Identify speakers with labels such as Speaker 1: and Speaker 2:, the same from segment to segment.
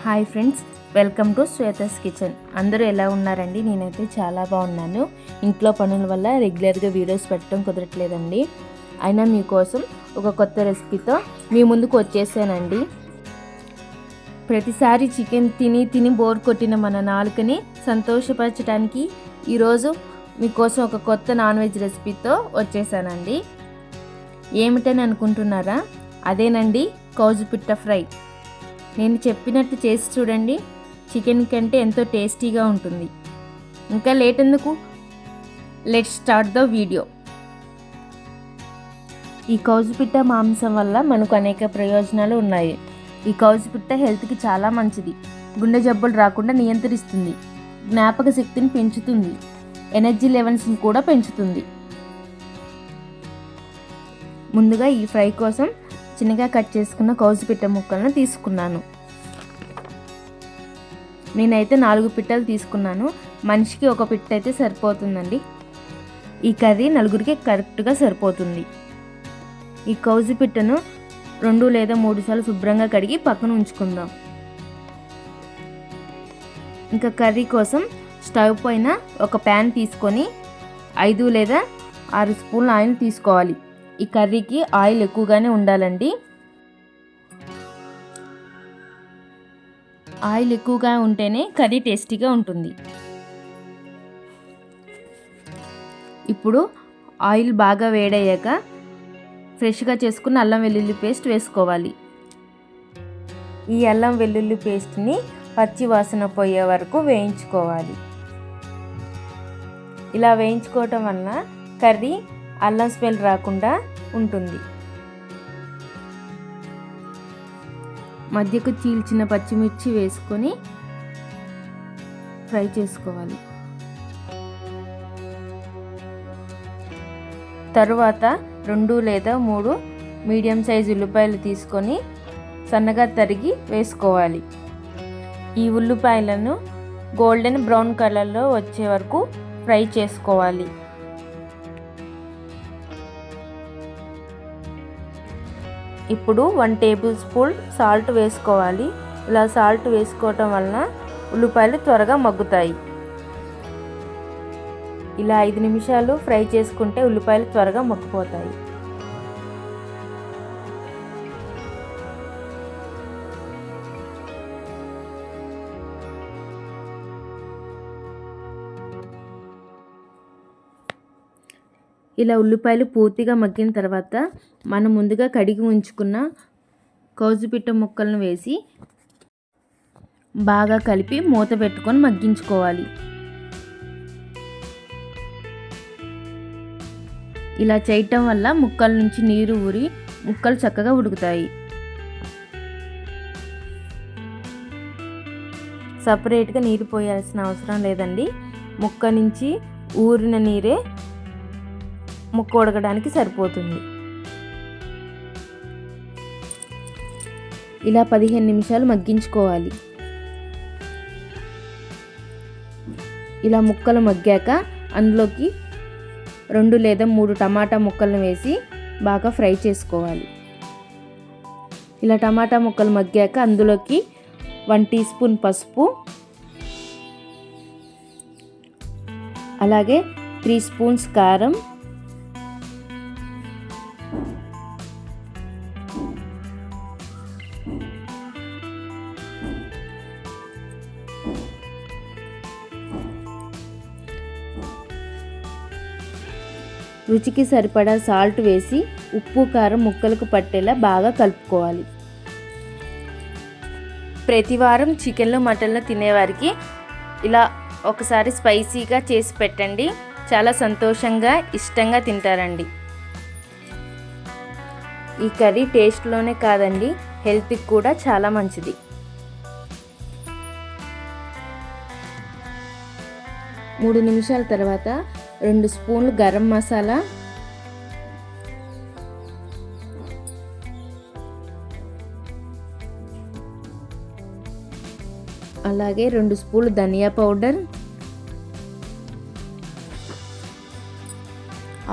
Speaker 1: Hi friends, welcome to Shweta's kitchen. అందరూ ఎలా ఉన్నారండి? నేనైతే చాలా బాగున్నాను. ఇంట్లో పనుల వల్ల రెగ్యులర్గా వీడియోస్ పెట్టడం కుదరట్లేదండి. అయినా మీకోసం ఒక కొత్త రెసిపీతో మీ ముందుకు వచ్చేసానండి. ప్రతిసారి చికెన్ తిని తిని బోర్ కొట్టిన మన నాలుకని సంతోషపరచడానికి ఈరోజు మీకోసం ఒక కొత్త నాన్ వెజ్ రెసిపీతో వచ్చేసానండి. ఏమిటని అనుకుంటున్నారా? అదేనండి, కౌజుపిట్ట ఫ్రై. నేను చెప్పినట్టు చేసి చూడండి, చికెన్ కంటే ఎంతో టేస్టీగా ఉంటుంది. ఇంకా లేట్ ఎందుకు, లెట్స్ స్టార్ట్ ద వీడియో. ఈ కౌజుపిట్ట మాంసం వల్ల మనకు అనేక ప్రయోజనాలు ఉన్నాయి. ఈ కౌజుపిట్ట హెల్త్కి చాలా మంచిది. గుండె జబ్బులు రాకుండా నియంత్రిస్తుంది, జ్ఞాపక శక్తిని పెంచుతుంది, ఎనర్జీ లెవెల్స్ని కూడా పెంచుతుంది. ముందుగా ఈ ఫ్రై కోసం చిన్నగా కట్ చేసుకున్న కౌజుపిట్ట ముక్కలను తీసుకున్నాను. నేనైతే 4 పిట్టలు తీసుకున్నాను. మనిషికి ఒక పిట్ట అయితే సరిపోతుందండి. ఈ కర్రీ 4గురికి కరెక్ట్గా సరిపోతుంది. ఈ కౌజుపిట్టను 2 లేదా 3 సార్లు శుభ్రంగా కడిగి పక్కన ఉంచుకుందాం. ఇంకా కర్రీ కోసం స్టవ్ పైన ఒక ప్యాన్ తీసుకొని 5 లేదా 6 స్పూన్ల ఆయిల్ తీసుకోవాలి. ఈ కర్రీకి ఆయిల్ ఎక్కువగానే ఉండాలండి. ఆయిల్ ఎక్కువగా ఉంటేనే కర్రీ టేస్టీగా ఉంటుంది. ఇప్పుడు ఆయిల్ బాగా వేడయ్యాక ఫ్రెష్గా చేసుకున్న అల్లం వెల్లుల్లి పేస్ట్ వేసుకోవాలి. ఈ అల్లం వెల్లుల్లి పేస్ట్ని పచ్చి వాసన పోయే వరకు వేయించుకోవాలి. ఇలా వేయించుకోవటం వలన కర్రీ అల్లం స్మెల్ రాకుండా ఉంటుంది. మధ్యకు చీల్చిన పచ్చిమిర్చి వేసుకొని ఫ్రై చేసుకోవాలి. తరువాత 2 లేదా 3 మీడియం సైజు ఉల్లిపాయలు తీసుకొని సన్నగా తరిగి వేసుకోవాలి. ఈ ఉల్లిపాయలను గోల్డెన్ బ్రౌన్ కలర్లో వచ్చే వరకు ఫ్రై చేసుకోవాలి. ఇప్పుడు 1 టేబుల్ స్పూన్ సాల్ట్ వేసుకోవాలి. ఇలా సాల్ట్ వేసుకోవటం వలన ఉల్లిపాయలు త్వరగా మగ్గుతాయి. ఇలా 5 నిమిషాలు ఫ్రై చేసుకుంటే ఉల్లిపాయలు త్వరగా మగ్గిపోతాయి. ఇలా ఉల్లిపాయలు పూర్తిగా మగ్గిన తర్వాత మనం ముందుగా కడిగి ఉంచుకున్న కౌజుపిట్ట ముక్కలను వేసి బాగా కలిపి మూత పెట్టుకొని మగ్గించుకోవాలి. ఇలా చేయటం వల్ల ముక్కల నుంచి నీరు ఊరి ముక్కలు చక్కగా ఉడుకుతాయి. సపరేట్గా నీరు పోయాల్సిన అవసరం లేదండి. ముక్క నుంచి ఊరిన నీరే ముక్క ఉడకడానికి సరిపోతుంది. ఇలా 15 నిమిషాలు మగ్గించుకోవాలి. ఇలా ముక్కలు మగ్గాక అందులోకి 2 లేదా 3 టమాటా ముక్కలను వేసి బాగా ఫ్రై చేసుకోవాలి. ఇలా టమాటా ముక్కలు మగ్గాక అందులోకి 1 టీ స్పూన్ పసుపు, అలాగే 3 స్పూన్స్ కారం, రుచికి సరిపడా సాల్ట్ వేసి ఉప్పు కారం ముక్కలకు పట్టేలా బాగా కలుపుకోవాలి. ప్రతి వారం చికెన్లు మటన్లు తినేవారికి ఇలా ఒకసారి స్పైసీగా చేసి పెట్టండి. చాలా సంతోషంగా ఇష్టంగా తింటారండి. ఈ కర్రీ టేస్ట్లోనే కాదండి, హెల్త్కి కూడా చాలా మంచిది. మూడు నిమిషాల తర్వాత 2 స్పూన్లు గరం మసాలా, అలాగే 2 స్పూన్లు ధనియా పౌడర్,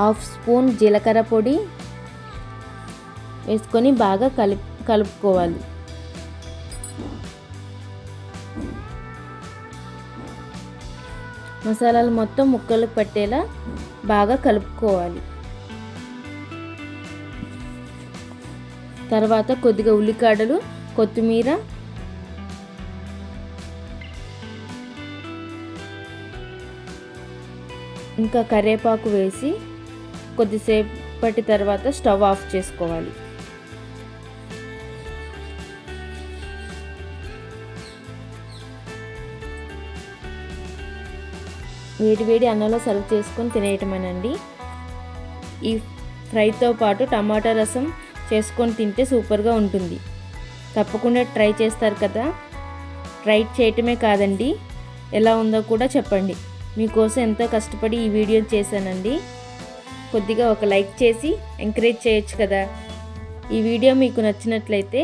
Speaker 1: 1/2 స్పూన్ జీలకర్ర పొడి వేసుకొని బాగా కలుపుకోవాలి. మసాలాలు మొత్తం ముక్కలకు పట్టేలా బాగా కలుపుకోవాలి. తర్వాత కొద్దిగా ఉల్లికాడలు, కొత్తిమీర, ఇంకా కరివేపాకు వేసి కొద్దిసేపటి తర్వాత స్టవ్ ఆఫ్ చేసుకోవాలి. వేడి అన్నంలో సర్వ్ చేసుకొని తినేయటమేనండి. ఈ ఫ్రైతో పాటు టమాటా రసం చేసుకొని తింటే సూపర్గా ఉంటుంది. తప్పకుండా ట్రై చేస్తారు కదా. ట్రై చేయటమే కాదండి, ఎలా ఉందో కూడా చెప్పండి. మీకోసం ఎంతో కష్టపడి ఈ వీడియో చేశానండి. కొద్దిగా ఒక లైక్ చేసి ఎంకరేజ్ చేయొచ్చు కదా. ఈ వీడియో మీకు నచ్చినట్లయితే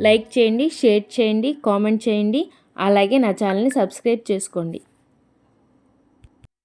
Speaker 1: లైక్ చేయండి, షేర్ చేయండి, కామెంట్ చేయండి. అలాగే నా ఛానల్ని సబ్స్క్రైబ్ చేసుకోండి.